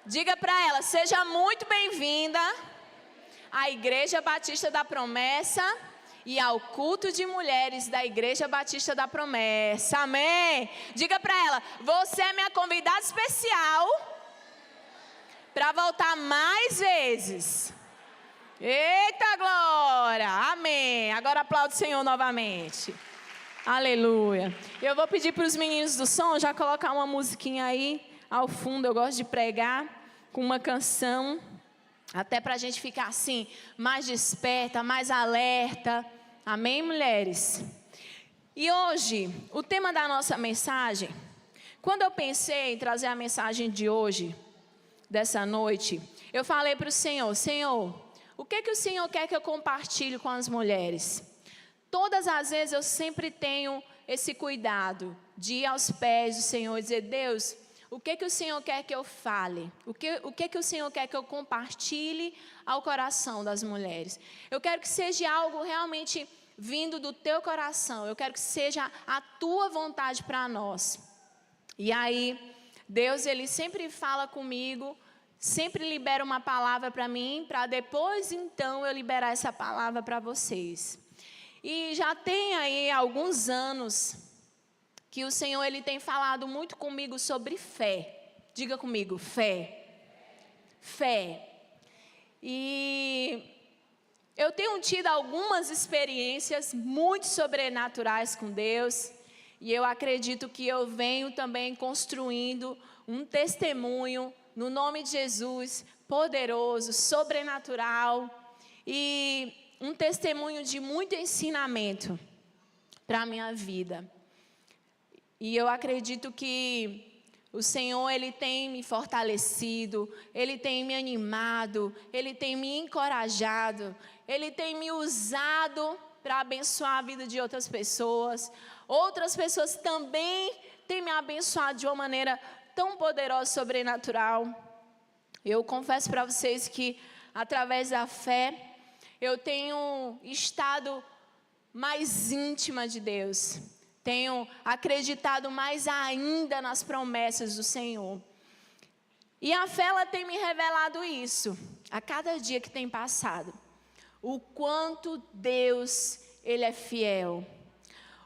Diga para ela, seja muito bem-vinda à Igreja Batista da Promessa e ao culto de mulheres da Igreja Batista da Promessa. Amém? Diga para ela, você é minha convidada especial para voltar mais vezes. Eita glória! Amém. Agora aplaude o Senhor novamente. Aleluia. Eu vou pedir para os meninos do som já colocar uma musiquinha aí ao fundo. Eu gosto de pregar com uma canção, até para a gente ficar assim, mais desperta, mais alerta. Amém, mulheres? E hoje, o tema da nossa mensagem, quando eu pensei em trazer a mensagem de hoje, dessa noite, eu falei para o Senhor, Senhor, o que o Senhor quer que eu compartilhe com as mulheres? Todas as vezes eu sempre tenho esse cuidado de ir aos pés do Senhor e dizer, Deus, o que o Senhor quer que eu fale? O que o Senhor quer que eu compartilhe ao coração das mulheres? Eu quero que seja algo realmente vindo do teu coração. Eu quero que seja a tua vontade para nós. E aí, Deus, Ele sempre fala comigo, sempre libera uma palavra para mim, para depois então eu liberar essa palavra para vocês. E já tem aí alguns anos que o Senhor Ele tem falado muito comigo sobre fé. Diga comigo, fé. Fé. E eu tenho tido algumas experiências muito sobrenaturais com Deus. E eu acredito que eu venho também construindo um testemunho, no nome de Jesus, poderoso, sobrenatural. E um testemunho de muito ensinamento para a minha vida. E eu acredito que o Senhor, Ele tem me fortalecido, Ele tem me animado, Ele tem me encorajado, Ele tem me usado para abençoar a vida de outras pessoas. Outras pessoas também têm me abençoado de uma maneira tão poderosa, sobrenatural. Eu confesso para vocês que, através da fé, eu tenho estado mais íntima de Deus. Tenho acreditado mais ainda nas promessas do Senhor. E a fé, ela tem me revelado isso, a cada dia que tem passado. O quanto Deus, Ele é fiel.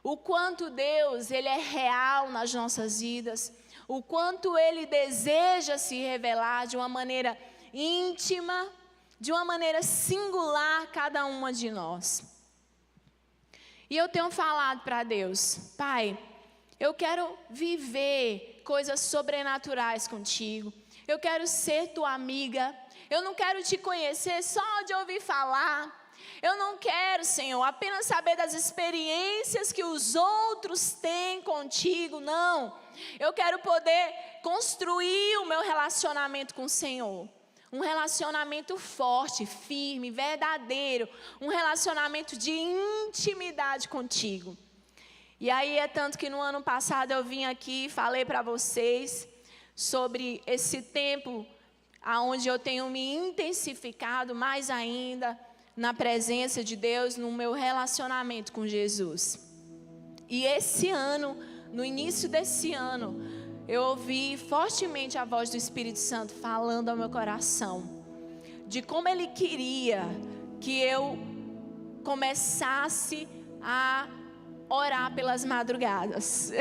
O quanto Deus, Ele é real nas nossas vidas. O quanto Ele deseja se revelar de uma maneira íntima, de uma maneira singular, cada uma de nós. E eu tenho falado para Deus, Pai, eu quero viver coisas sobrenaturais contigo. Eu quero ser tua amiga. Eu não quero te conhecer só de ouvir falar. Eu não quero, Senhor, apenas saber das experiências que os outros têm contigo. Não. Eu quero poder construir o meu relacionamento com o Senhor. Um relacionamento forte, firme, verdadeiro. Um relacionamento de intimidade contigo. E aí é tanto que no ano passado eu vim aqui e falei para vocês sobre esse tempo onde eu tenho me intensificado mais ainda na presença de Deus, no meu relacionamento com Jesus. E esse ano, no início desse ano, eu ouvi fortemente a voz do Espírito Santo falando ao meu coração de como Ele queria que eu começasse a orar pelas madrugadas.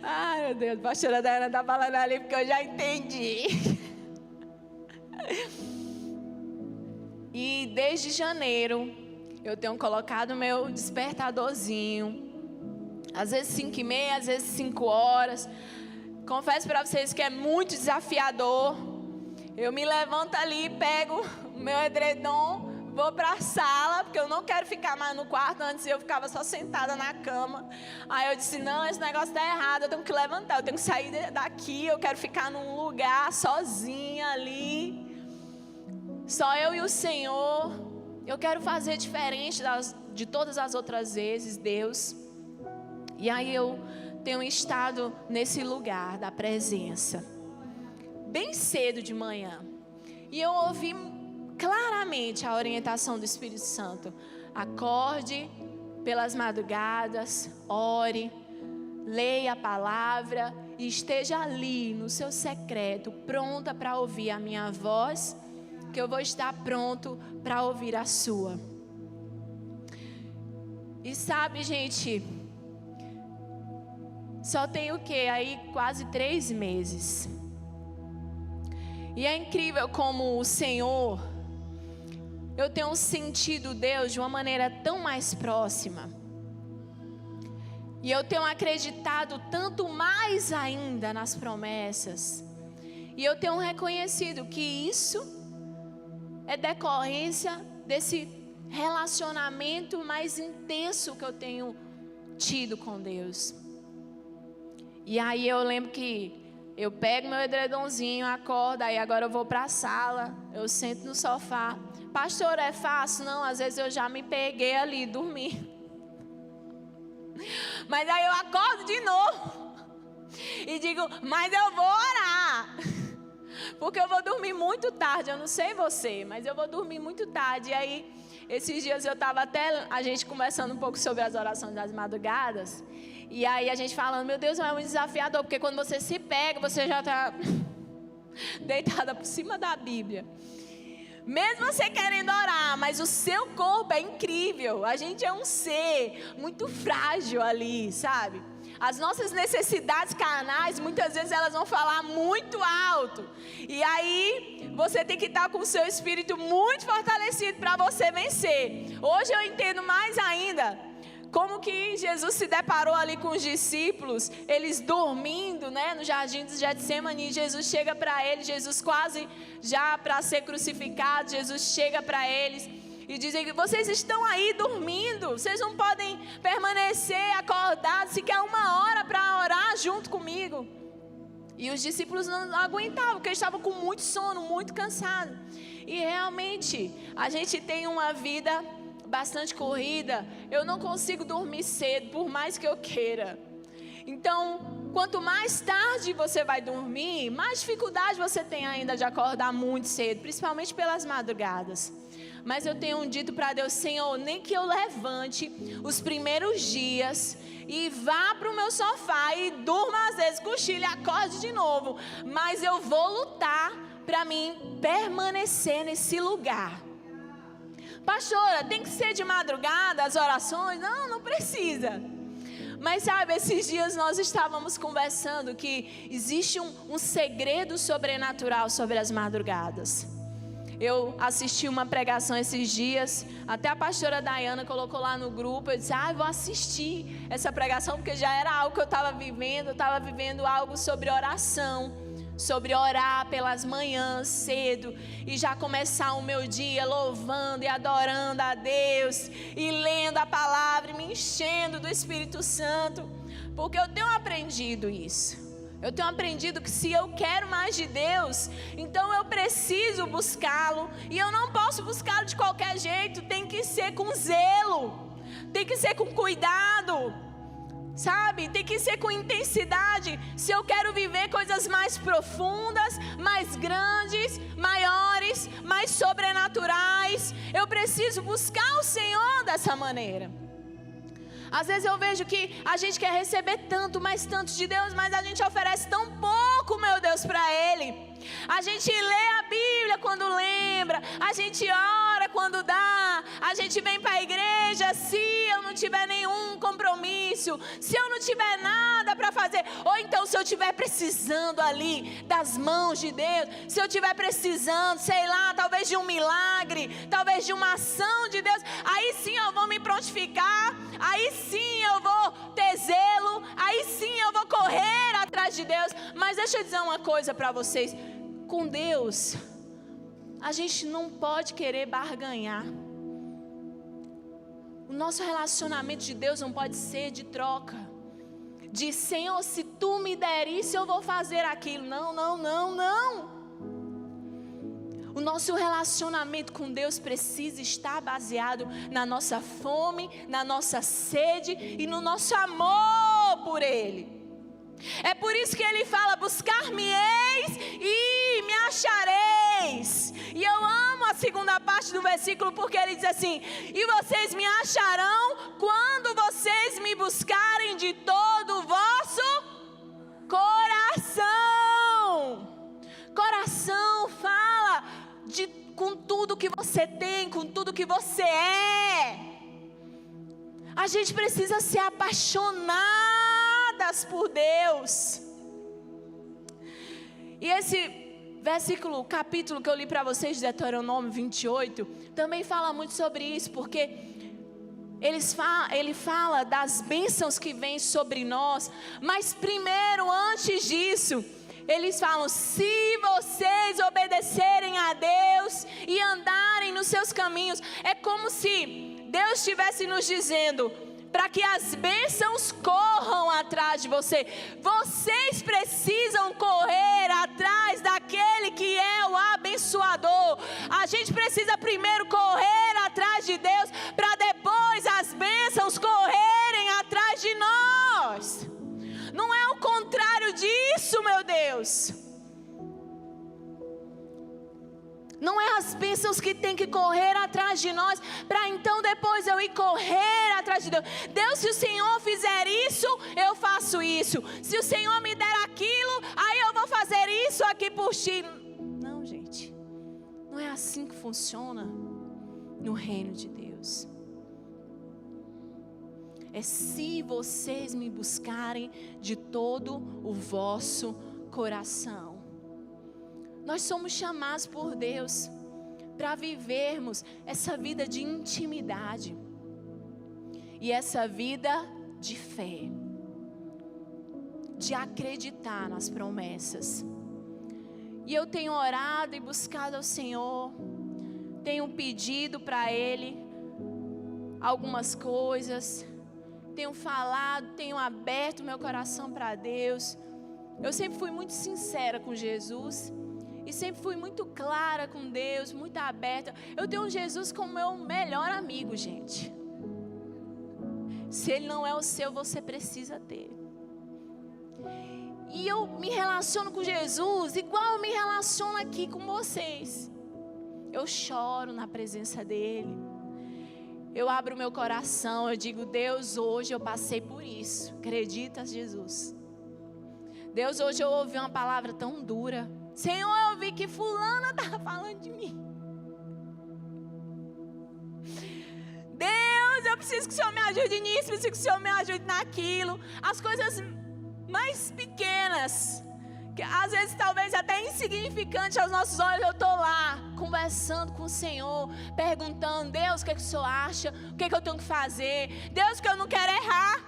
Ai, meu Deus, a pastora Dayana está falando ali porque eu já entendi. E desde janeiro, eu tenho colocado meu despertadorzinho. Às vezes 5h30, às vezes 5 horas. Confesso para vocês que é muito desafiador. Eu me levanto ali, pego o meu edredom, vou para a sala, porque eu não quero ficar mais no quarto. Antes eu ficava só sentada na cama. Aí eu disse, não, esse negócio está errado, eu tenho que levantar, eu tenho que sair daqui, eu quero ficar num lugar sozinha ali. Só eu e o Senhor. Eu quero fazer diferente de todas as outras vezes, Deus. E aí eu tenho estado nesse lugar da presença, bem cedo de manhã. E eu ouvi claramente a orientação do Espírito Santo. Acorde pelas madrugadas, ore, leia a palavra e esteja ali no seu secreto, pronta para ouvir a minha voz, que eu vou estar pronto para ouvir a sua. E sabe, gente, só tem o quê? Aí quase 3 meses. E é incrível como o Senhor, eu tenho sentido Deus de uma maneira tão mais próxima. E eu tenho acreditado tanto mais ainda nas promessas. E eu tenho reconhecido que isso é decorrência desse relacionamento mais intenso que eu tenho tido com Deus. E aí eu lembro que eu pego meu edredomzinho, acordo, aí agora eu vou para a sala, eu sento no sofá. Pastor, é fácil? Não, às vezes eu já me peguei ali, dormi. Mas aí eu acordo de novo e digo, mas eu vou orar. Porque eu vou dormir muito tarde, eu não sei você, mas eu vou dormir muito tarde. E aí, esses dias eu estava até, a gente conversando um pouco sobre as orações das madrugadas. E aí a gente falando, meu Deus, é um desafiador, porque quando você se pega, você já está deitada por cima da Bíblia. Mesmo você querendo orar, mas o seu corpo é incrível. A gente é um ser muito frágil ali, sabe? As nossas necessidades carnais, muitas vezes elas vão falar muito alto. E aí, você tem que estar com o seu espírito muito fortalecido para você vencer. Hoje eu entendo mais ainda como que Jesus se deparou ali com os discípulos, eles dormindo, né, no jardim do Getsemane. Jesus chega para eles, Jesus quase já para ser crucificado, Jesus chega para eles e diz: vocês estão aí dormindo, vocês não podem permanecer acordados, sequer 1 hora para orar junto comigo. E os discípulos não aguentavam, porque eles estavam com muito sono, muito cansados. E realmente, a gente tem uma vida bastante corrida, eu não consigo dormir cedo, por mais que eu queira. Então, quanto mais tarde você vai dormir, mais dificuldade você tem ainda de acordar muito cedo, principalmente pelas madrugadas. Mas eu tenho dito para Deus: Senhor, nem que eu levante os primeiros dias e vá para o meu sofá e durma às vezes, cochile e acorde de novo, mas eu vou lutar para mim permanecer nesse lugar. Pastora, tem que ser de madrugada as orações? Não, não precisa. Mas sabe, esses dias nós estávamos conversando que existe um segredo sobrenatural sobre as madrugadas. Eu assisti uma pregação esses dias, até a pastora Dayana colocou lá no grupo. Eu disse: vou assistir essa pregação, porque já era algo que eu estava vivendo. Eu estava vivendo algo sobre oração, sobre orar pelas manhãs cedo e já começar o meu dia louvando e adorando a Deus e lendo a palavra e me enchendo do Espírito Santo, porque eu tenho aprendido isso. Eu tenho aprendido que se eu quero mais de Deus, então eu preciso buscá-lo, e eu não posso buscá-lo de qualquer jeito. Tem que ser com zelo, tem que ser com cuidado, sabe? Tem que ser com intensidade. Se eu quero viver coisas mais profundas, mais grandes, maiores, mais sobrenaturais, eu preciso buscar o Senhor dessa maneira. Às vezes eu vejo que a gente quer receber tanto, mais tanto de Deus, mas a gente oferece tão pouco, meu Deus, para Ele. A gente lê a Bíblia quando lembra, a gente ora quando dá, a gente vem para a igreja se eu não tiver nenhum compromisso, se eu não tiver nada para fazer, ou então se eu estiver precisando ali das mãos de Deus, se eu estiver precisando, sei lá, talvez de um milagre, talvez de uma ação de Deus, aí sim eu vou me prontificar, aí sim eu vou ter zelo, aí sim eu vou correr atrás de Deus. Mas deixa eu dizer uma coisa para vocês: com Deus, a gente não pode querer barganhar. O nosso relacionamento de Deus não pode ser de troca, de Senhor, se tu me der isso, eu vou fazer aquilo. Não, não, não, não. O nosso relacionamento com Deus precisa estar baseado na nossa fome, na nossa sede e no nosso amor por Ele. É por isso que Ele fala: buscar-me-eis e me achareis. E eu amo as segunda parte do versículo, porque ele diz assim: e vocês me acharão quando vocês me buscarem de todo o vosso coração. Coração fala com tudo que você tem, com tudo que você é. A gente precisa ser apaixonadas por Deus. E esse capítulo que eu li para vocês, de Deuteronômio 28, também fala muito sobre isso, porque ele fala das bênçãos que vêm sobre nós, mas primeiro, antes disso, eles falam: se vocês obedecerem a Deus e andarem nos seus caminhos, é como se Deus estivesse nos dizendo, para que as bênçãos corram atrás de você. Vocês precisam correr atrás daquele que é o abençoador. A gente precisa primeiro correr atrás de Deus, para depois as bênçãos correrem atrás de nós. Não é o contrário disso, meu Deus. Não é as bênçãos que tem que correr atrás de nós, para então depois eu ir correr atrás de Deus. Deus, se o Senhor fizer isso, eu faço isso. Se o Senhor me der aquilo, aí eu vou fazer isso aqui por ti. Não, gente. Não é assim que funciona no reino de Deus. É se vocês me buscarem de todo o vosso coração. Nós somos chamados por Deus para vivermos essa vida de intimidade e essa vida de fé, de acreditar nas promessas. E eu tenho orado e buscado ao Senhor, tenho pedido para Ele algumas coisas, tenho falado, tenho aberto meu coração para Deus. Eu sempre fui muito sincera com Jesus. E sempre fui muito clara com Deus, muito aberta. Eu tenho Jesus como meu melhor amigo, gente. Se Ele não é o seu, você precisa ter. E eu me relaciono com Jesus igual eu me relaciono aqui com vocês. Eu choro na presença dEle. Eu abro meu coração, eu digo: Deus, hoje eu passei por isso. Acredita, Jesus? Deus, hoje eu ouvi uma palavra tão dura. Senhor, eu vi que fulana estava falando de mim. Deus, eu preciso que o Senhor me ajude nisso, preciso que o Senhor me ajude naquilo. As coisas mais pequenas, que às vezes talvez até insignificantes aos nossos olhos, eu estou lá, conversando com o Senhor, perguntando: Deus, o que é que o Senhor acha? O que é que eu tenho que fazer? Deus, que eu não quero errar.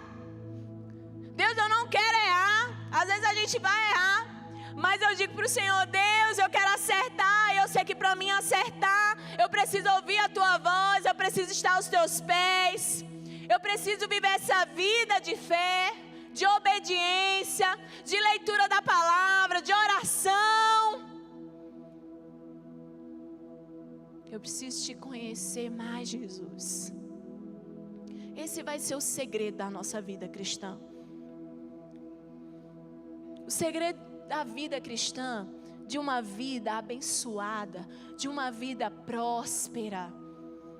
Deus, eu não quero errar. Às vezes a gente vai errar, mas eu digo para o Senhor: Deus, eu quero acertar. Eu sei que para mim acertar, eu preciso ouvir a Tua voz, eu preciso estar aos Teus pés. Eu preciso viver essa vida de fé, de obediência, de leitura da palavra, de oração. Eu preciso Te conhecer mais, Jesus. Esse vai ser o segredo da nossa vida cristã. O segredo da vida cristã, de uma vida abençoada, de uma vida próspera,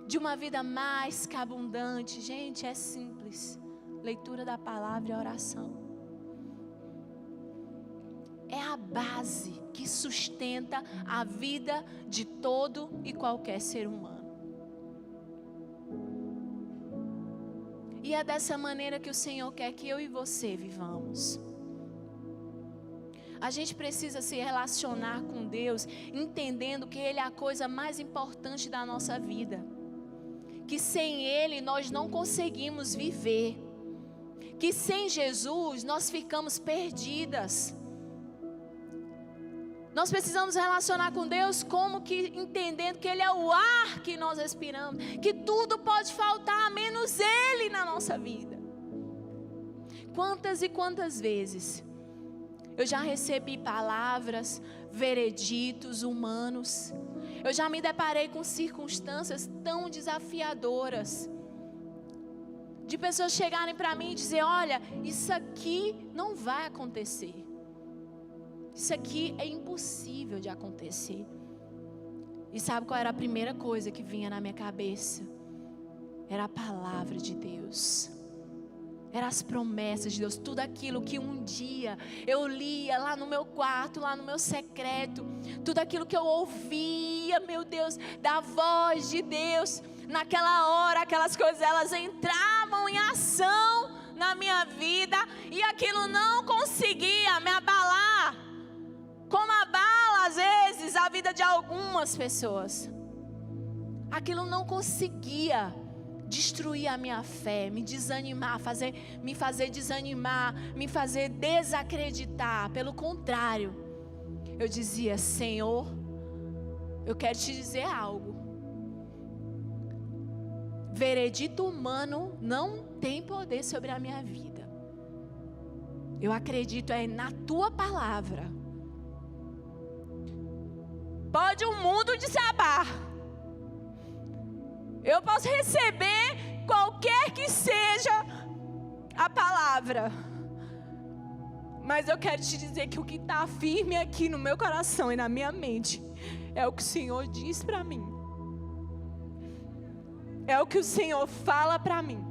de uma vida mais que abundante. Gente, é simples: leitura da palavra e oração. É a base que sustenta a vida de todo e qualquer ser humano. E é dessa maneira que o Senhor quer que eu e você vivamos. A gente precisa se relacionar com Deus, entendendo que Ele é a coisa mais importante da nossa vida. Que sem Ele nós não conseguimos viver. Que sem Jesus nós ficamos perdidas. Nós precisamos relacionar com Deus como que entendendo que Ele é o ar que nós respiramos. Que tudo pode faltar, menos Ele na nossa vida. Quantas e quantas vezes eu já recebi palavras, vereditos humanos. Eu já me deparei com circunstâncias tão desafiadoras. De pessoas chegarem para mim e dizer: olha, isso aqui não vai acontecer. Isso aqui é impossível de acontecer. E sabe qual era a primeira coisa que vinha na minha cabeça? Era a palavra de Deus. Eram as promessas de Deus. Tudo aquilo que um dia eu lia lá no meu quarto, lá no meu secreto. Tudo aquilo que eu ouvia, meu Deus, da voz de Deus. Naquela hora, aquelas coisas, elas entravam em ação na minha vida. E aquilo não conseguia me abalar. Como abala, às vezes, a vida de algumas pessoas. Aquilo não conseguia destruir a minha fé, me desanimar, me fazer desanimar, me fazer desacreditar. Pelo contrário, eu dizia: Senhor, eu quero te dizer algo. Veredito humano não tem poder sobre a minha vida. Eu acredito na tua palavra. Pode o mundo desabar. Eu posso receber qualquer que seja a palavra. Mas eu quero te dizer que o que está firme aqui no meu coração e na minha mente é o que o Senhor diz para mim. É o que o Senhor fala para mim.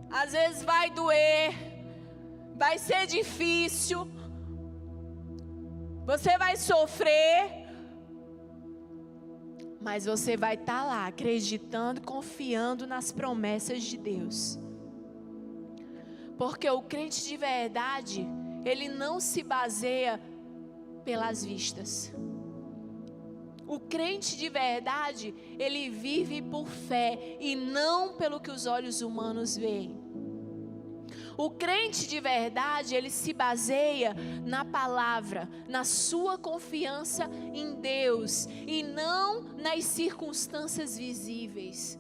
Às vezes vai doer, vai ser difícil, você vai sofrer, mas você vai estar lá acreditando, confiando nas promessas de Deus. Porque o crente de verdade, ele não se baseia pelas vistas. O crente de verdade, ele vive por fé e não pelo que os olhos humanos veem. O crente de verdade, ele se baseia na palavra, na sua confiança em Deus e não nas circunstâncias visíveis.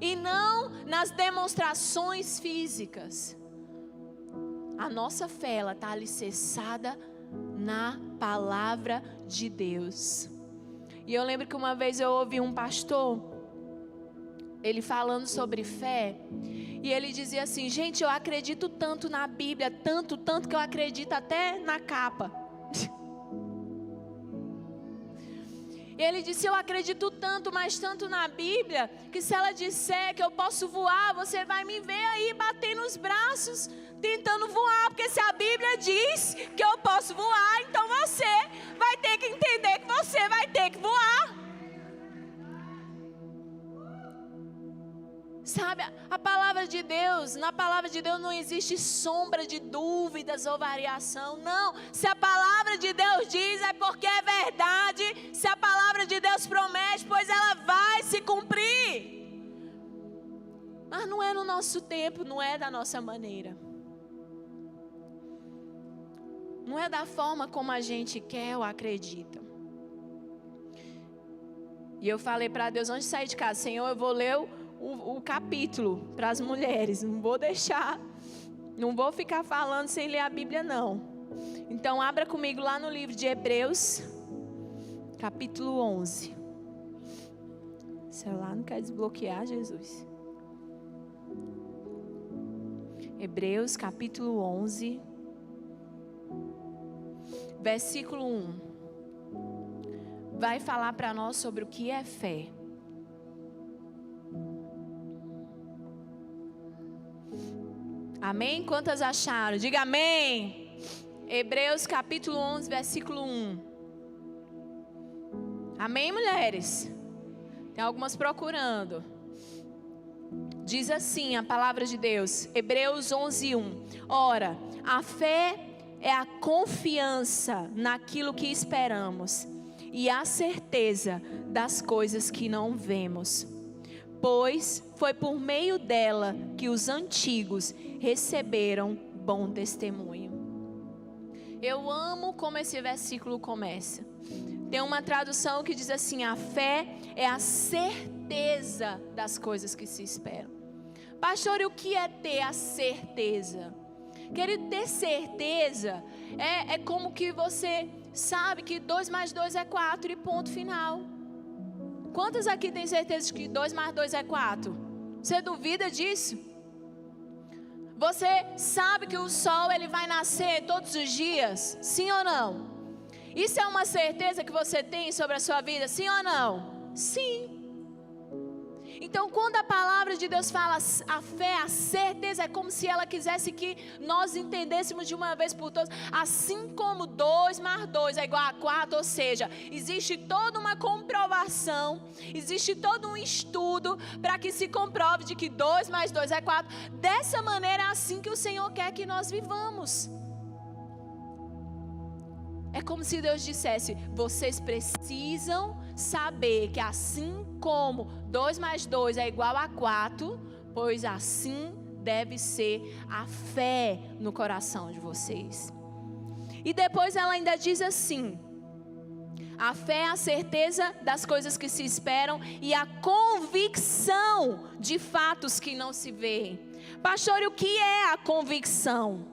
E não nas demonstrações físicas. A nossa fé, ela está alicerçada na palavra de Deus. E eu lembro que uma vez eu ouvi um pastor, ele falando sobre fé, e ele dizia assim: gente, eu acredito tanto na Bíblia, tanto que eu acredito até na capa. E ele disse: eu acredito tanto, mas tanto na Bíblia, que se ela disser que eu posso voar, você vai me ver aí batendo os braços, tentando voar, porque se a Bíblia diz que eu posso voar, então você vai ter que entender que você vai ter que voar. Sabe, a palavra de Deus, na palavra de Deus não existe sombra de dúvidas ou variação, não. Se a palavra de Deus diz, é porque é verdade. Se a palavra de Deus promete, pois ela vai se cumprir. Mas não é no nosso tempo, não é da nossa maneira. Não é da forma como a gente quer ou acredita. E eu falei para Deus antes de sair de casa: Senhor, eu vou ler o capítulo para as mulheres, não vou deixar, não vou ficar falando sem ler a Bíblia não. Então abra comigo lá no livro de Hebreus, capítulo 11. O celular não quer desbloquear, Jesus. Hebreus, capítulo 11, versículo 1. Vai falar para nós sobre o que é fé. Amém? Quantas acharam? Diga amém. Hebreus capítulo 11, versículo 1. Amém, mulheres? Tem algumas procurando. Diz assim a palavra de Deus, Hebreus 11, 1. Ora, a fé é a confiança naquilo que esperamos e a certeza das coisas que não vemos. Pois foi por meio dela que os antigos receberam bom testemunho. Eu amo como esse versículo começa. Tem uma tradução que diz assim: a fé é a certeza das coisas que se esperam. Pastor, e o que é ter a certeza? Querido, ter certeza é como que você sabe que 2 mais 2 é 4 e ponto final. Quantas aqui têm certeza de que 2 mais 2 é 4? Você duvida disso? Você sabe que o sol ele vai nascer todos os dias? Sim ou não? Isso é uma certeza que você tem sobre a sua vida? Sim ou não? Sim. Então, quando a palavra de Deus fala a fé, a certeza, é como se ela quisesse que nós entendêssemos de uma vez por todas, assim como 2 mais 2 é igual a 4, ou seja, existe toda uma comprovação, existe todo um estudo para que se comprove de que 2 mais 2 é 4. Dessa maneira é assim que o Senhor quer que nós vivamos. É como se Deus dissesse: vocês precisam saber que assim como 2 mais 2 é igual a 4, pois assim deve ser a fé no coração de vocês. E depois ela ainda diz assim: a fé é a certeza das coisas que se esperam e a convicção de fatos que não se veem. Pastor, e o que é a convicção?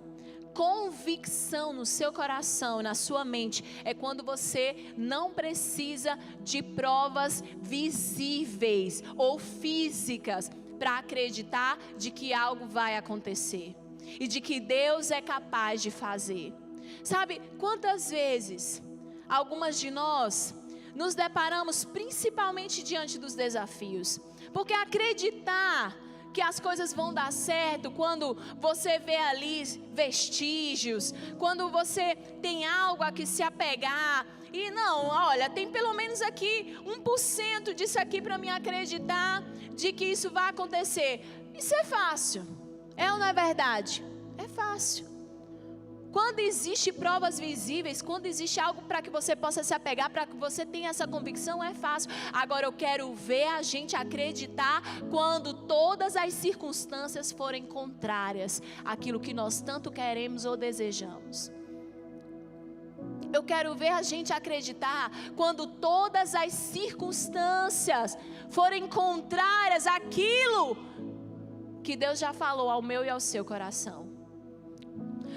Convicção no seu coração, na sua mente, é quando você não precisa de provas visíveis ou físicas para acreditar de que algo vai acontecer e de que Deus é capaz de fazer. Sabe, quantas vezes algumas de nós nos deparamos principalmente diante dos desafios, porque acreditar que as coisas vão dar certo quando você vê ali vestígios, quando você tem algo a que se apegar, e não, olha, tem pelo menos aqui 1% disso aqui para me acreditar de que isso vai acontecer. Isso é fácil, é ou não é verdade? É fácil. Quando existe provas visíveis, quando existe algo para que você possa se apegar, para que você tenha essa convicção, é fácil. Agora eu quero ver a gente acreditar quando todas as circunstâncias forem contrárias àquilo que nós tanto queremos ou desejamos. Eu quero ver a gente acreditar quando todas as circunstâncias forem contrárias àquilo que Deus já falou ao meu e ao seu coração.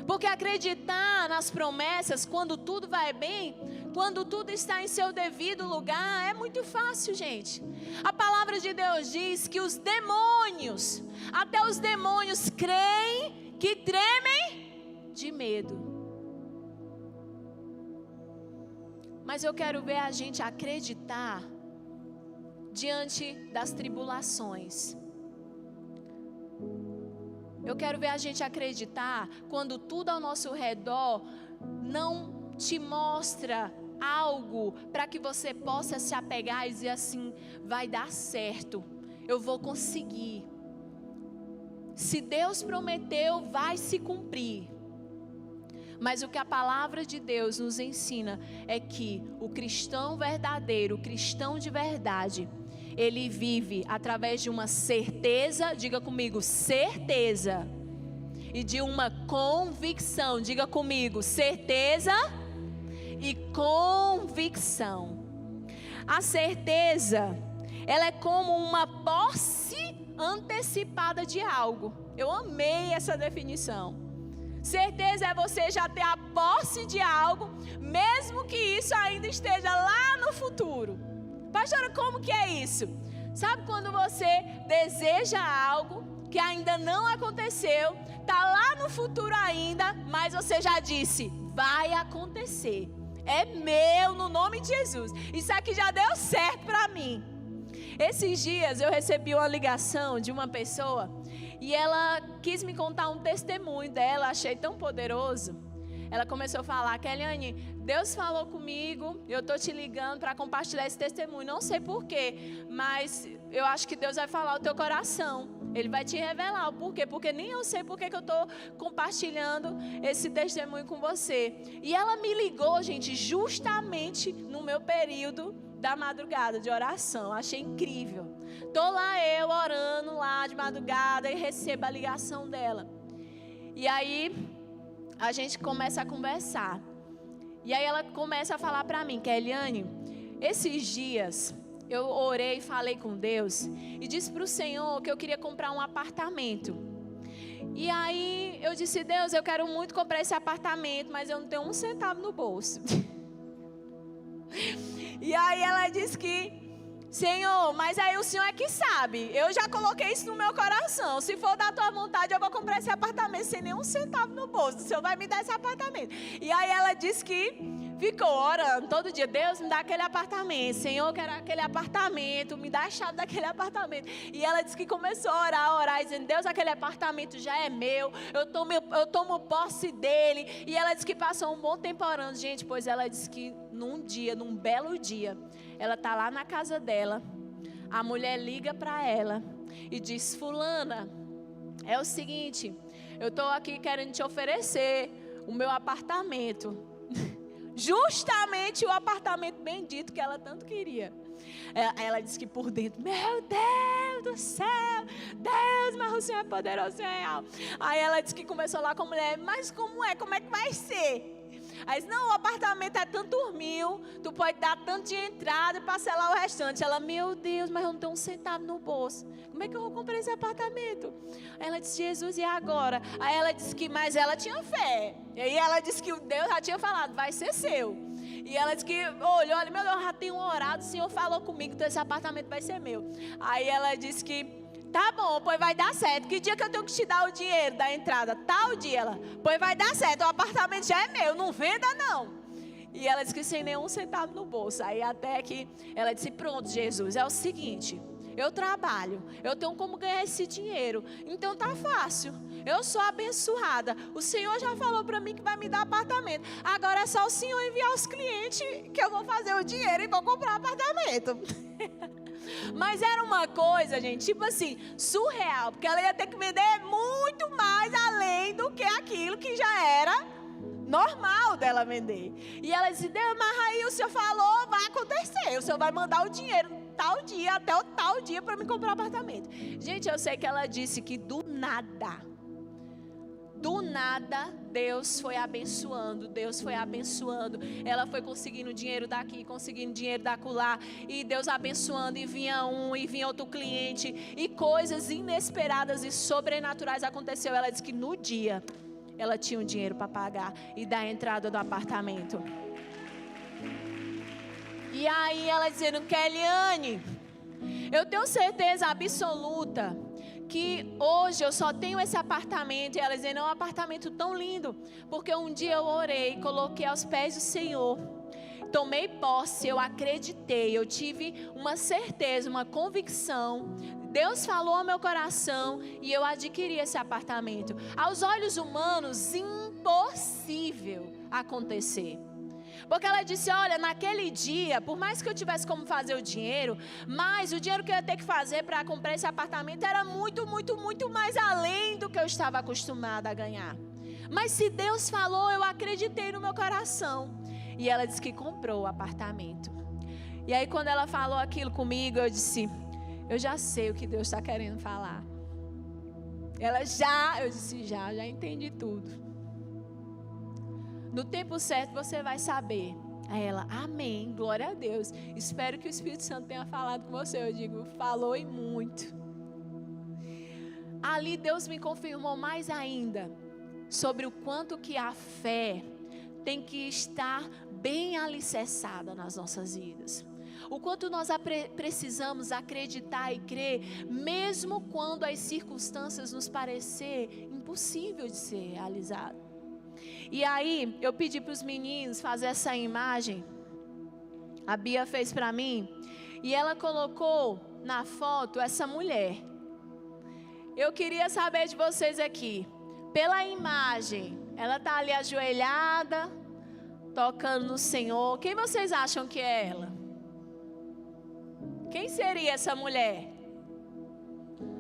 Porque acreditar nas promessas, quando tudo vai bem, quando tudo está em seu devido lugar, é muito fácil, gente. A palavra de Deus diz que os demônios, até os demônios creem que tremem de medo. Mas eu quero ver a gente acreditar diante das tribulações. Eu quero ver a gente acreditar quando tudo ao nosso redor não te mostra algo para que você possa se apegar e dizer assim: vai dar certo, eu vou conseguir. Se Deus prometeu, vai se cumprir. Mas o que a palavra de Deus nos ensina é que o cristão verdadeiro, o cristão de verdade, ele vive através de uma certeza, diga comigo, certeza, e de uma convicção, diga comigo, certeza e convicção. A certeza, ela é como uma posse antecipada de algo. Eu amei essa definição. Certeza é você já ter a posse de algo, mesmo que isso ainda esteja lá no futuro. Pastora, como que é isso? Sabe quando você deseja algo que ainda não aconteceu, está lá no futuro ainda, mas você já disse, vai acontecer. É meu, no nome de Jesus. Isso aqui já deu certo para mim. Esses dias eu recebi uma ligação de uma pessoa e ela quis me contar um testemunho dela, achei tão poderoso. Ela começou a falar: Keliane, Deus falou comigo, eu estou te ligando para compartilhar esse testemunho. Não sei porquê, mas eu acho que Deus vai falar o teu coração. Ele vai te revelar o porquê, porque nem eu sei porquê que eu estou compartilhando esse testemunho com você. E ela me ligou, gente, justamente no meu período da madrugada de oração. Achei incrível. Tô lá eu orando lá de madrugada e recebo a ligação dela. E aí a gente começa a conversar. E aí ela começa a falar para mim: Keliane, esses dias eu orei e falei com Deus e disse para o Senhor que eu queria comprar um apartamento. E aí eu disse: Deus, eu quero muito comprar esse apartamento, mas eu não tenho um centavo no bolso. E aí ela disse que Senhor, mas aí o Senhor é que sabe. Eu já coloquei isso no meu coração. Se for da tua vontade, eu vou comprar esse apartamento sem nenhum centavo no bolso. O Senhor vai me dar esse apartamento. E aí ela disse que ficou orando todo dia. Deus, me dá aquele apartamento. Senhor, eu quero aquele apartamento. Me dá a chave daquele apartamento. E ela disse que começou a orar, dizendo, Deus, aquele apartamento já é meu. Eu tomo posse dele. E ela disse que passou um bom tempo orando. Gente, pois ela disse que num belo dia, ela está lá na casa dela. A mulher liga para ela e diz, fulana, é o seguinte, eu estou aqui querendo te oferecer o meu apartamento. Justamente o apartamento bendito que ela tanto queria. Ela disse que por dentro, meu Deus do céu, Deus, mas o Senhor é poderoso, é real. Aí ela disse que começou lá com a mulher, mas como é que vai ser? Aí disse, não, o apartamento é tantos mil, tu pode dar tanto de entrada e parcelar o restante. Ela, meu Deus, mas eu não tenho um centavo no bolso. Como é que eu vou comprar esse apartamento? Aí ela disse, Jesus, e agora? Aí ela disse que, mas ela tinha fé. E aí ela disse que Deus já tinha falado, vai ser seu. E ela disse que olhou ali, meu Deus, eu já tenho orado, o Senhor falou comigo, então esse apartamento vai ser meu. Aí ela disse que, tá bom, pois vai dar certo. Que dia que eu tenho que te dar o dinheiro da entrada? Tal dia. Ela, pois vai dar certo, o apartamento já é meu, não venda não. E ela disse que sem nenhum centavo no bolso. Aí até que ela disse, pronto, Jesus, é o seguinte, eu trabalho, eu tenho como ganhar esse dinheiro, então tá fácil. Eu sou abençoada. O Senhor já falou para mim que vai me dar apartamento. Agora é só o Senhor enviar os clientes que eu vou fazer o dinheiro e vou comprar apartamento. Mas era uma coisa, gente, tipo assim, surreal. Porque ela ia ter que vender muito mais além do que aquilo que já era normal dela vender. E ela disse, Deus, mas aí o Senhor falou, vai acontecer. O Senhor vai mandar o dinheiro tal dia, até o tal dia para me comprar um apartamento. Gente, eu sei que ela disse que do nada, Deus foi abençoando, ela foi conseguindo dinheiro daqui, conseguindo dinheiro da acolá, e Deus abençoando, e vinha um, e vinha outro cliente, e coisas inesperadas e sobrenaturais aconteceu. Ela disse que no dia, ela tinha um dinheiro para pagar e dar a entrada do apartamento. E aí ela dizendo, Keliane, eu tenho certeza absoluta que hoje eu só tenho esse apartamento. E ela dizendo, é um apartamento tão lindo, porque um dia eu orei, coloquei aos pés do Senhor, tomei posse, eu acreditei, eu tive uma certeza, uma convicção. Deus falou ao meu coração e eu adquiri esse apartamento. Aos olhos humanos, impossível acontecer. Porque ela disse, olha, naquele dia, por mais que eu tivesse como fazer o dinheiro, mas o dinheiro que eu ia ter que fazer para comprar esse apartamento era muito, muito, muito mais além do que eu estava acostumada a ganhar. Mas se Deus falou, eu acreditei no meu coração. E ela disse que comprou o apartamento. E aí quando ela falou aquilo comigo, eu disse, eu já sei o que Deus está querendo falar. Eu disse, já entendi tudo. No tempo certo você vai saber. Aí ela, amém, glória a Deus. Espero que o Espírito Santo tenha falado com você. Eu digo, falou e muito. Ali Deus me confirmou mais ainda sobre o quanto que a fé tem que estar bem alicerçada nas nossas vidas. O quanto nós precisamos acreditar e crer, mesmo quando as circunstâncias nos parecer impossível de ser realizado. E aí, eu pedi para os meninos fazer essa imagem. A Bia fez para mim. E ela colocou na foto essa mulher. Eu queria saber de vocês aqui. Pela imagem, ela está ali ajoelhada, tocando no Senhor. Quem vocês acham que é ela? Quem seria essa mulher?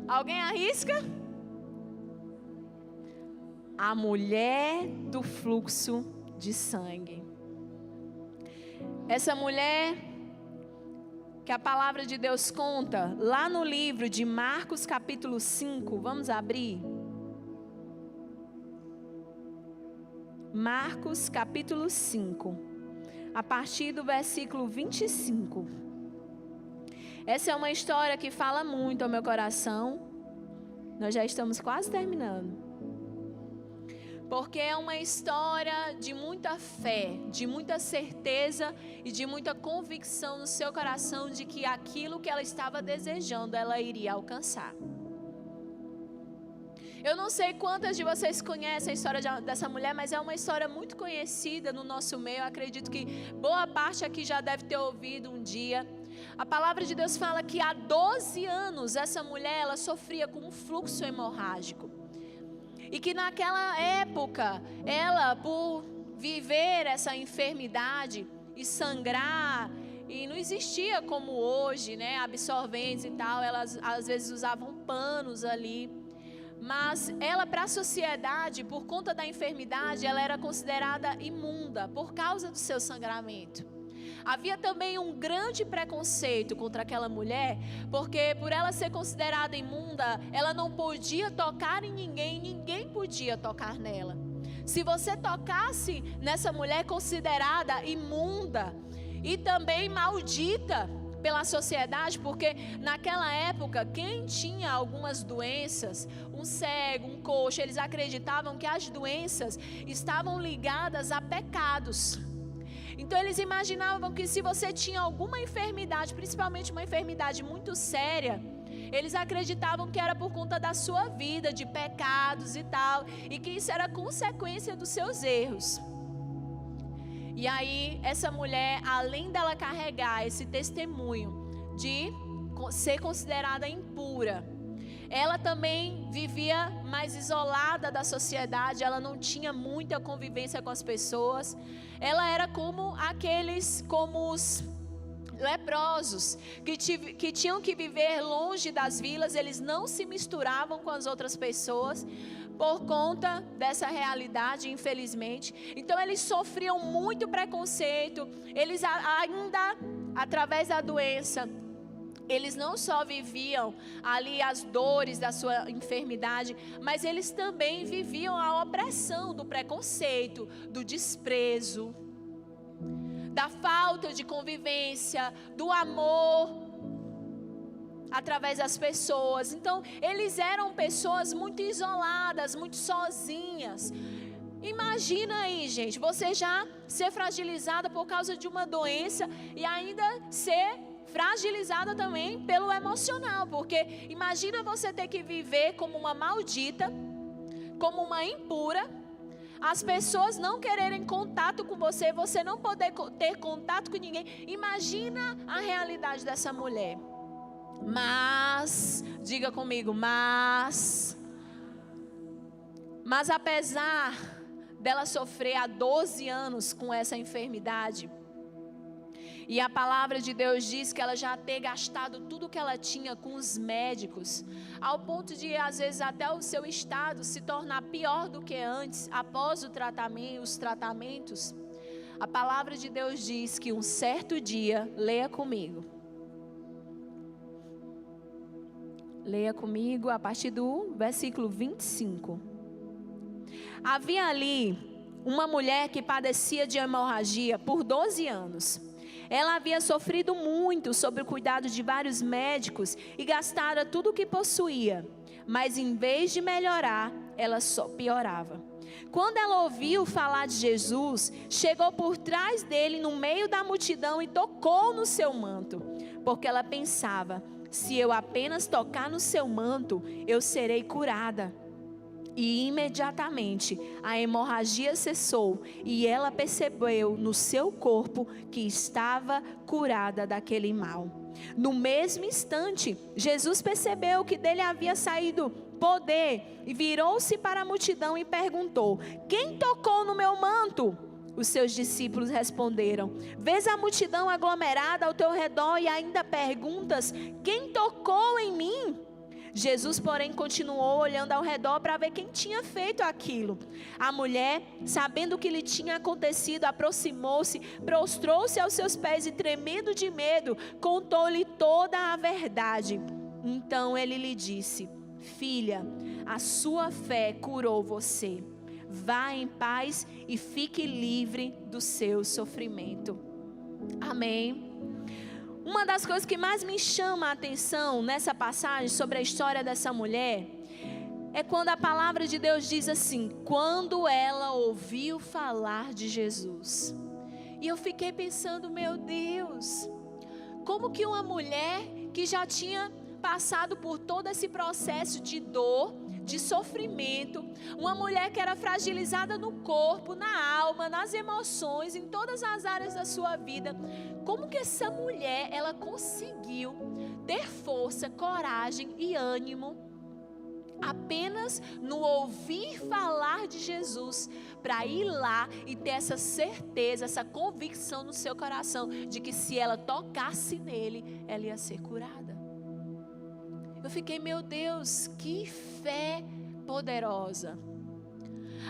Alguém arrisca? A mulher do fluxo de sangue. Essa mulher que a palavra de Deus conta lá no livro de Marcos capítulo 5, vamos abrir. Marcos capítulo 5, a partir do versículo 25. Essa é uma história que fala muito ao meu coração. Nós já estamos quase terminando. porque é uma história de muita fé, de muita certeza e de muita convicção no seu coração de que aquilo que ela estava desejando, ela iria alcançar. Eu não sei quantas de vocês conhecem a história dessa mulher, mas é uma história muito conhecida no nosso meio. Eu acredito que boa parte aqui já deve ter ouvido um dia. A palavra de Deus fala que há 12 anos essa mulher ela sofria com um fluxo hemorrágico. E que naquela época, ela por viver essa enfermidade e sangrar, e não existia como hoje, né, absorventes e tal, elas às vezes usavam panos ali. Mas ela, para a sociedade, por conta da enfermidade, ela era considerada imunda por causa do seu sangramento. Havia também um grande preconceito contra aquela mulher, porque por ela ser considerada imunda, ela não podia tocar em ninguém, ninguém podia tocar nela. Se você tocasse nessa mulher considerada imunda e também maldita pela sociedade, porque naquela época quem tinha algumas doenças, um cego, um coxo, eles acreditavam que as doenças estavam ligadas a pecados. Então eles imaginavam que se você tinha alguma enfermidade, principalmente uma enfermidade muito séria, eles acreditavam que era por conta da sua vida, de pecados e tal, e que isso era consequência dos seus erros. E aí, essa mulher, além dela carregar esse testemunho de ser considerada impura, ela também vivia mais isolada da sociedade, ela não tinha muita convivência com as pessoas. Ela era como os leprosos, que tinham que viver longe das vilas, eles não se misturavam com as outras pessoas, por conta dessa realidade, infelizmente. Então eles sofriam muito preconceito, eles ainda, através da doença, eles não só viviam ali as dores da sua enfermidade, mas eles também viviam a opressão do preconceito, do desprezo, da falta de convivência, do amor através das pessoas. Então eles eram pessoas muito isoladas, muito sozinhas. Imagina aí, gente, você já ser fragilizada por causa de uma doença e ainda ser fragilizada também pelo emocional, porque imagina você ter que viver como uma maldita, como uma impura, as pessoas não quererem contato com você, você não poder ter contato com ninguém. Imagina a realidade dessa mulher. Mas, diga comigo, mas apesar dela sofrer há 12 anos com essa enfermidade, e a palavra de Deus diz que ela já ter gastado tudo que ela tinha com os médicos, ao ponto de às vezes até o seu estado se tornar pior do que antes, após os tratamentos, a palavra de Deus diz que um certo dia, leia comigo a partir do versículo 25. Havia ali uma mulher que padecia de hemorragia por 12 anos. Ela havia sofrido muito sob o cuidado de vários médicos e gastara tudo o que possuía, mas em vez de melhorar, ela só piorava. Quando ela ouviu falar de Jesus, chegou por trás dele no meio da multidão e tocou no seu manto, porque ela pensava: se eu apenas tocar no seu manto, eu serei curada. E imediatamente a hemorragia cessou e ela percebeu no seu corpo que estava curada daquele mal. No mesmo instante, Jesus percebeu que dele havia saído poder e virou-se para a multidão e perguntou: quem tocou no meu manto? Os seus discípulos responderam: vês a multidão aglomerada ao teu redor e ainda perguntas: quem tocou em mim? Jesus, porém, continuou olhando ao redor para ver quem tinha feito aquilo. A mulher, sabendo o que lhe tinha acontecido, aproximou-se, prostrou-se aos seus pés e, tremendo de medo, contou-lhe toda a verdade. Então ele lhe disse: filha, a sua fé curou você. Vá em paz e fique livre do seu sofrimento. Amém. Uma das coisas que mais me chama a atenção nessa passagem sobre a história dessa mulher é quando a palavra de Deus diz assim: quando ela ouviu falar de Jesus. E eu fiquei pensando, meu Deus, como que uma mulher que já tinha passado por todo esse processo de dor, de sofrimento, uma mulher que era fragilizada no corpo, na alma, nas emoções, em todas as áreas da sua vida, como que essa mulher, ela conseguiu ter força, coragem e ânimo apenas no ouvir falar de Jesus, para ir lá e ter essa certeza, essa convicção no seu coração, de que se ela tocasse nele, ela ia ser curada. Eu fiquei, meu Deus, que fé poderosa.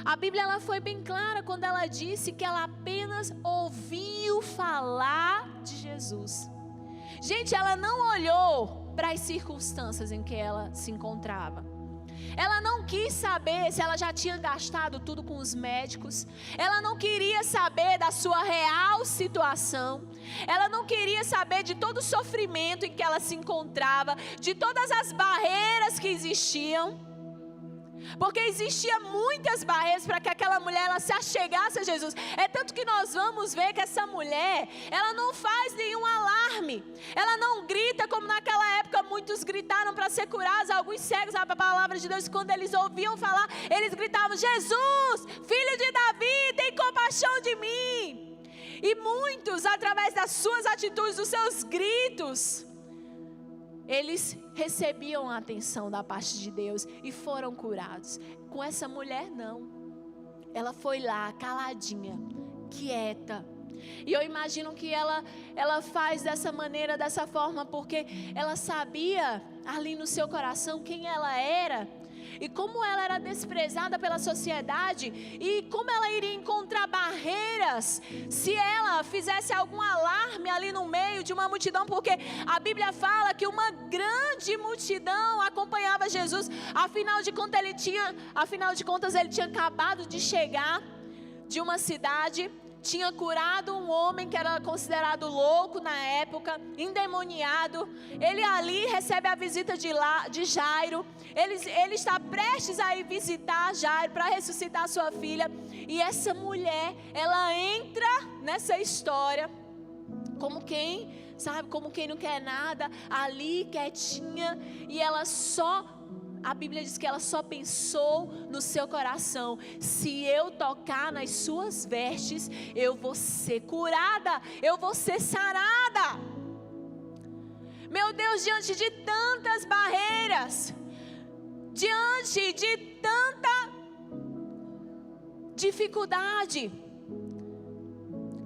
A Bíblia, ela foi bem clara quando ela disse que ela apenas ouviu falar de Jesus. Gente, ela não olhou para as circunstâncias em que ela se encontrava. Ela não quis saber se ela já tinha gastado tudo com os médicos. Ela não queria saber da sua real situação. Ela não queria saber de todo o sofrimento em que ela se encontrava, de todas as barreiras que existiam. Porque existiam muitas barreiras para que aquela mulher ela se achegasse a Jesus. É tanto que nós vamos ver que essa mulher, ela não faz nenhum alarme. Ela não grita como naquela época muitos gritaram para ser curados. Alguns cegos, a palavra de Deus, quando eles ouviam falar, eles gritavam: Jesus, filho de Davi, tem compaixão de mim. E muitos, através das suas atitudes, dos seus gritos, eles recebiam a atenção da parte de Deus e foram curados. Com essa mulher não. Ela foi lá caladinha, quieta. E eu imagino que ela faz dessa maneira, dessa forma, porque ela sabia ali no seu coração quem ela era. E como ela era desprezada pela sociedade, e como ela iria encontrar barreiras se ela fizesse algum alarme ali no meio de uma multidão, porque a Bíblia fala que uma grande multidão acompanhava Jesus. Afinal de contas ele tinha acabado de chegar de uma cidade, tinha curado um homem que era considerado louco na época, endemoniado. Ele ali recebe a visita de Jairo. Ele está prestes a ir visitar Jairo para ressuscitar sua filha. E essa mulher, ela entra nessa história como quem, sabe, como quem não quer nada, ali quietinha. E a Bíblia diz que ela só pensou no seu coração: se eu tocar nas suas vestes, eu vou ser curada, eu vou ser sarada. Meu Deus, diante de tantas barreiras, diante de tanta dificuldade,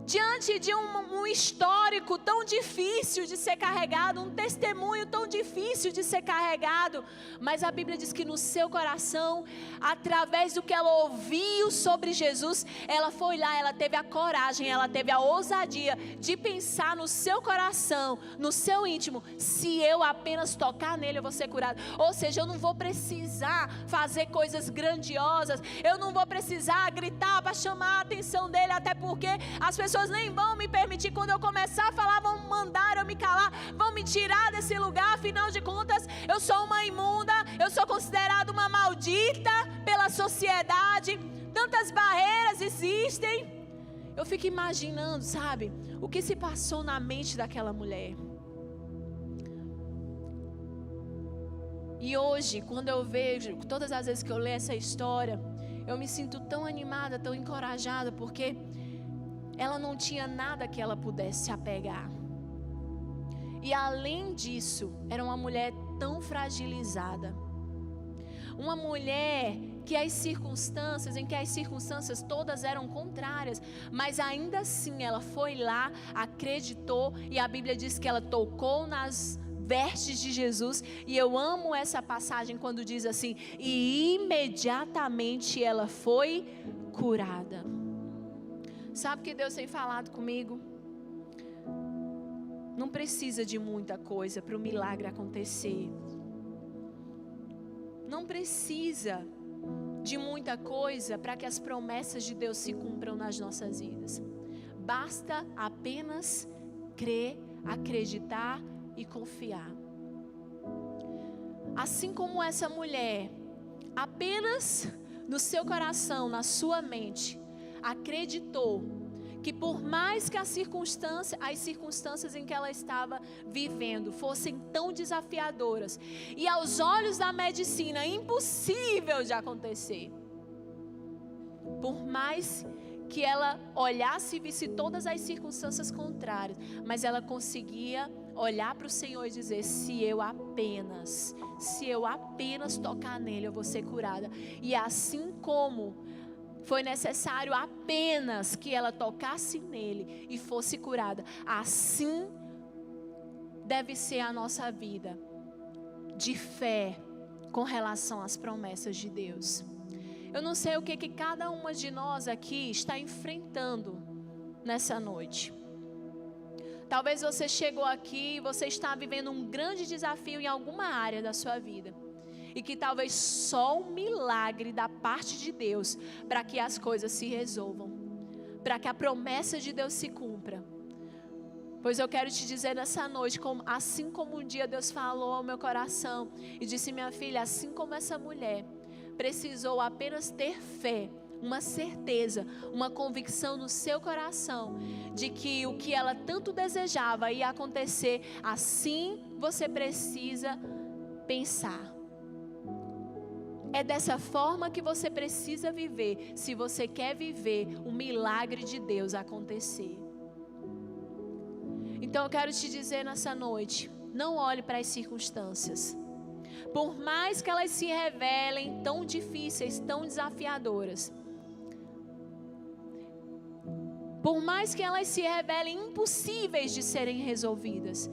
diante de um histórico tão difícil de ser carregado, um testemunho tão difícil de ser carregado, mas a Bíblia diz que no seu coração, através do que ela ouviu sobre Jesus, ela foi lá, ela teve a coragem, ela teve a ousadia de pensar no seu coração, no seu íntimo: se eu apenas tocar nele, eu vou ser curado. Ou seja, eu não vou precisar fazer coisas grandiosas, eu não vou precisar gritar para chamar a atenção dele, até porque as pessoas nem vão me permitir. Quando eu começar a falar, vão mandar eu me calar, vão me tirar desse lugar. Afinal de contas, eu sou uma imunda, eu sou considerada uma maldita pela sociedade. Tantas barreiras existem. Eu fico imaginando, sabe, o que se passou na mente daquela mulher. E hoje, quando eu vejo, todas as vezes que eu leio essa história, eu me sinto tão animada, tão encorajada, porque ela não tinha nada que ela pudesse se apegar. E além disso, era uma mulher tão fragilizada. Uma mulher em que as circunstâncias todas eram contrárias, mas ainda assim ela foi lá, acreditou, e a Bíblia diz que ela tocou nas vestes de Jesus. E eu amo essa passagem quando diz assim: e imediatamente ela foi curada. Sabe o que Deus tem falado comigo? Não precisa de muita coisa para o milagre acontecer. Não precisa de muita coisa para que as promessas de Deus se cumpram nas nossas vidas. Basta apenas crer, acreditar e confiar. Assim como essa mulher apenas no seu coração, na sua mente, acreditou que por mais que as circunstâncias em que ela estava vivendo fossem tão desafiadoras e aos olhos da medicina impossível de acontecer, por mais que ela olhasse e visse todas as circunstâncias contrárias, mas ela conseguia olhar para o Senhor e dizer: se eu apenas tocar nele, eu vou ser curada. E assim como foi necessário apenas que ela tocasse nele e fosse curada, assim deve ser a nossa vida de fé com relação às promessas de Deus. Eu não sei o que cada uma de nós aqui está enfrentando nessa noite. Talvez você chegou aqui e você está vivendo um grande desafio em alguma área da sua vida. E que talvez só um milagre da parte de Deus para que as coisas se resolvam, para que a promessa de Deus se cumpra. Pois eu quero te dizer nessa noite, assim como um dia Deus falou ao meu coração e disse: minha filha, assim como essa mulher precisou apenas ter fé, uma certeza, uma convicção no seu coração de que o que ela tanto desejava ia acontecer, assim você precisa pensar. É dessa forma que você precisa viver, se você quer viver o milagre de Deus acontecer. Então eu quero te dizer nessa noite, não olhe para as circunstâncias. Por mais que elas se revelem tão difíceis, tão desafiadoras, por mais que elas se revelem impossíveis de serem resolvidas,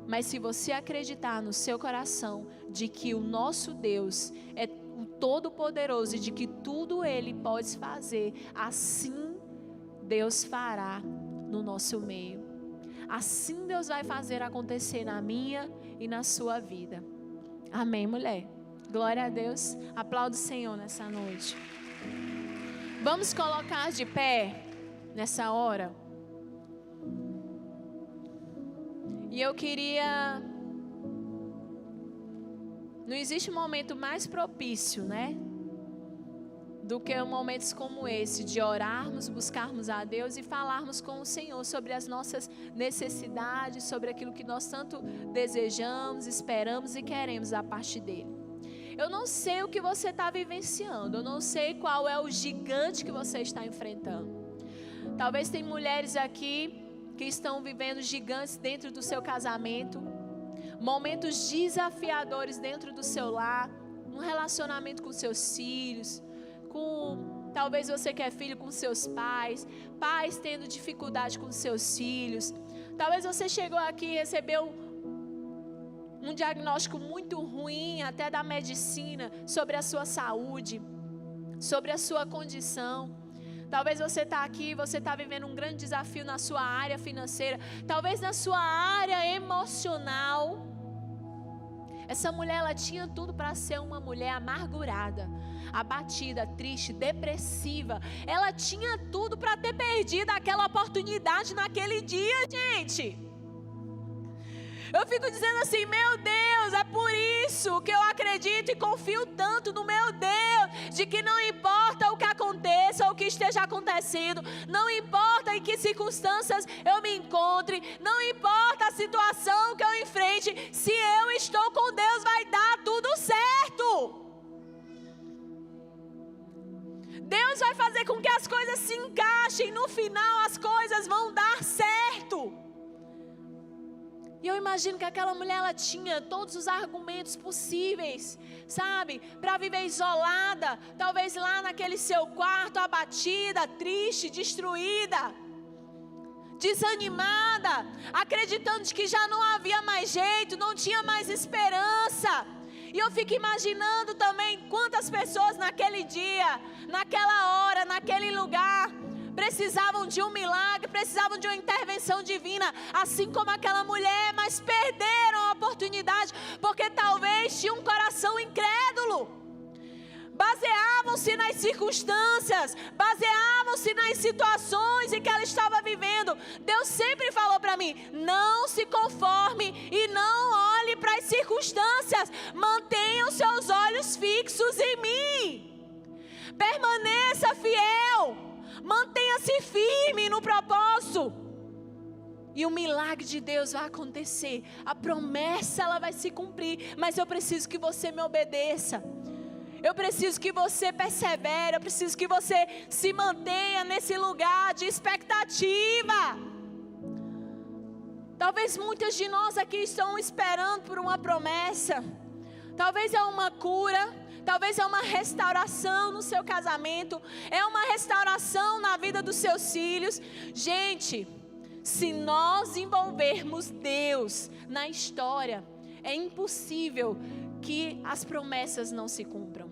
mas se você acreditar no seu coração de que o nosso Deus é o Todo-Poderoso e de que tudo Ele pode fazer, assim Deus fará no nosso meio. Assim Deus vai fazer acontecer na minha e na sua vida. Amém, mulher? Glória a Deus. Aplauda o Senhor nessa noite. Vamos colocar de pé nessa hora. E eu queria... Não existe momento mais propício, né? Do que momentos como esse, de orarmos, buscarmos a Deus e falarmos com o Senhor sobre as nossas necessidades, sobre aquilo que nós tanto desejamos, esperamos e queremos da parte dEle. Eu não sei o que você está vivenciando, eu não sei qual é o gigante que você está enfrentando. Talvez tem mulheres aqui que estão vivendo gigantes dentro do seu casamento, momentos desafiadores dentro do seu lar, um relacionamento com seus filhos, talvez você que é filho com seus pais, pais tendo dificuldade com seus filhos. Talvez você chegou aqui e recebeu um diagnóstico muito ruim, até da medicina, sobre a sua saúde, sobre a sua condição. Talvez você está aqui, você está vivendo um grande desafio na sua área financeira, talvez na sua área emocional. Essa mulher, ela tinha tudo para ser uma mulher amargurada, abatida, triste, depressiva. Ela tinha tudo para ter perdido aquela oportunidade naquele dia, gente. Eu fico dizendo assim, meu Deus, é por isso que eu acredito e confio tanto no meu Deus, de que não importa o que aconteça ou o que esteja acontecendo, não importa em que circunstâncias eu me encontre, não importa a situação que eu enfrente, se eu estou com Deus vai dar tudo certo. Deus vai fazer com que as coisas se encaixem, no final as coisas vão dar certo. E eu imagino que aquela mulher, ela tinha todos os argumentos possíveis, sabe? Para viver isolada, talvez lá naquele seu quarto, abatida, triste, destruída, desanimada, acreditando de que já não havia mais jeito, não tinha mais esperança. E eu fico imaginando também quantas pessoas naquele dia, naquela hora, naquele lugar, precisavam de um milagre, precisavam de uma intervenção divina, assim como aquela mulher, mas perderam a oportunidade, porque talvez tinham um coração incrédulo, baseavam baseavam-se nas circunstâncias, baseavam-se nas situações em que ela estava vivendo. Deus sempre falou para mim: não se conforme e não olhe para as circunstâncias, mantenha os seus olhos fixos em mim, permaneça fiel, mantenha-se firme no propósito, e o milagre de Deus vai acontecer, a promessa ela vai se cumprir, mas eu preciso que você me obedeça, eu preciso que você persevere, eu preciso que você se mantenha nesse lugar de expectativa. Talvez muitas de nós aqui estão esperando por uma promessa, talvez é uma cura, talvez é uma restauração no seu casamento, é uma restauração na vida dos seus filhos. Gente, se nós envolvermos Deus na história, é impossível que as promessas não se cumpram.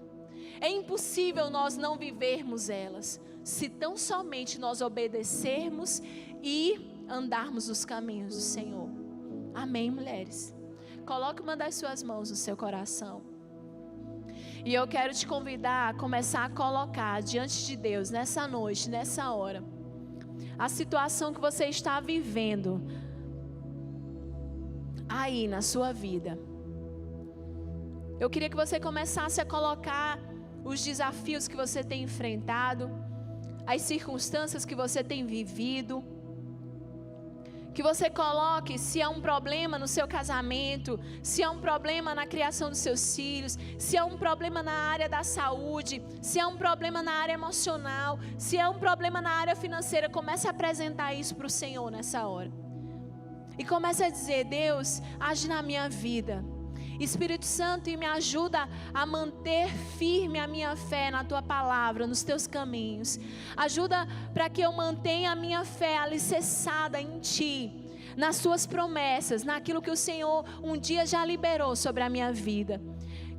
É impossível nós não vivermos elas, se tão somente nós obedecermos e andarmos os caminhos do Senhor. Amém, mulheres? Coloque uma das suas mãos no seu coração. E eu quero te convidar a começar a colocar diante de Deus, nessa noite, nessa hora, a situação que você está vivendo aí na sua vida. Eu queria que você começasse a colocar os desafios que você tem enfrentado, as circunstâncias que você tem vivido. Que você coloque se há um problema no seu casamento, se há um problema na criação dos seus filhos, se há um problema na área da saúde, se há um problema na área emocional, se há um problema na área financeira. Comece a apresentar isso para o Senhor nessa hora. E comece a dizer: Deus, age na minha vida. Espírito Santo, e me ajuda a manter firme a minha fé na Tua palavra, nos Teus caminhos. Ajuda para que eu mantenha a minha fé alicerçada em Ti, nas Suas promessas, naquilo que o Senhor um dia já liberou sobre a minha vida.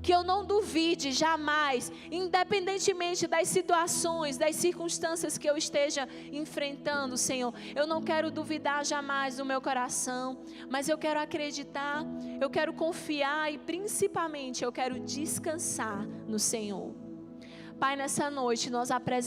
Que eu não duvide jamais, independentemente das situações, das circunstâncias que eu esteja enfrentando, Senhor. Eu não quero duvidar jamais do meu coração, mas eu quero acreditar, eu quero confiar e principalmente eu quero descansar no Senhor. Pai, nessa noite nós apresentamos